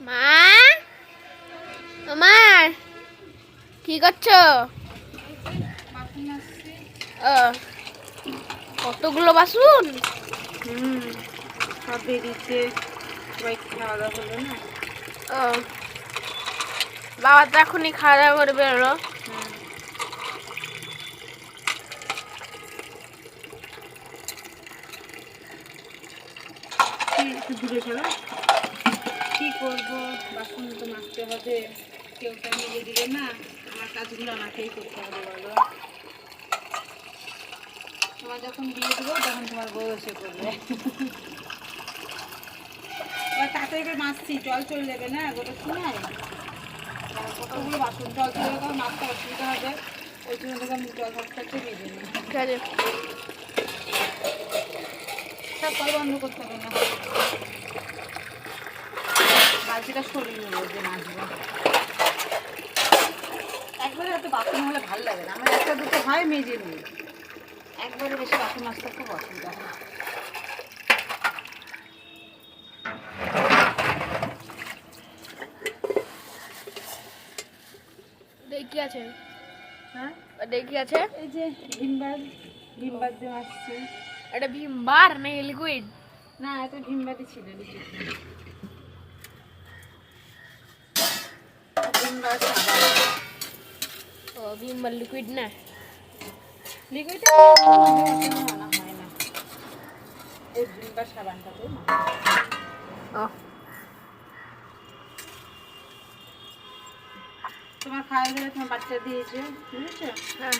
মা, মা কি করছো? কতগুলো বাসন? সব বেরিয়েছে, সবাই খাওয়া দাওয়া হলো না। বাবা তো এখনই খাওয়া দাওয়া করে বেরোলো। একটু দূরে চলো। কি করবো, বাসন তো মাজতে হবে, কেউ তো নিজে দিলে না, আমার কাজগুলো আমাকেই করতে হবে। বলো, তোমার যখন দিয়ে দেবো তখন তোমার বউ এসে করবে। এবার তাড়াতাড়ি করে মাছছি, জল চলে যাবে না গোটা সময়। কতগুলো বাসন, জল চলে গেলে মাছটা অসুবিধা হবে, ওই জন্য থেকে আমি জল ভাতটা চলিয়ে দিই। ঠিক আছে, সব কল বন্ধ করতে হবে না, বালতিটা সরিয়ে নেবো যে মাছবো। একবারে এত বাসন হলে ভালো লাগে না, আমার একটা দুটো হয় মেজে নিই, একবারে বেশি বাসন মাজতে খুব অসুবিধা হয়। দেখি আছে। হ্যাঁ, দেখি আছে। এই যে ভীমবার দিয়ে আসছে। এটা ভীমবার না লিকুইড? না, এটা ভীমবারই ছিল, ভীমবার সাবান। ও ভীমবার লিকুইড না? লিকুইডটা আনা হয় না, এই ভীমবার সাবানটাতে তোমার খাওয়া গেলে তোমার বাচ্চা দিয়েছে, বুঝেছো? হ্যাঁ।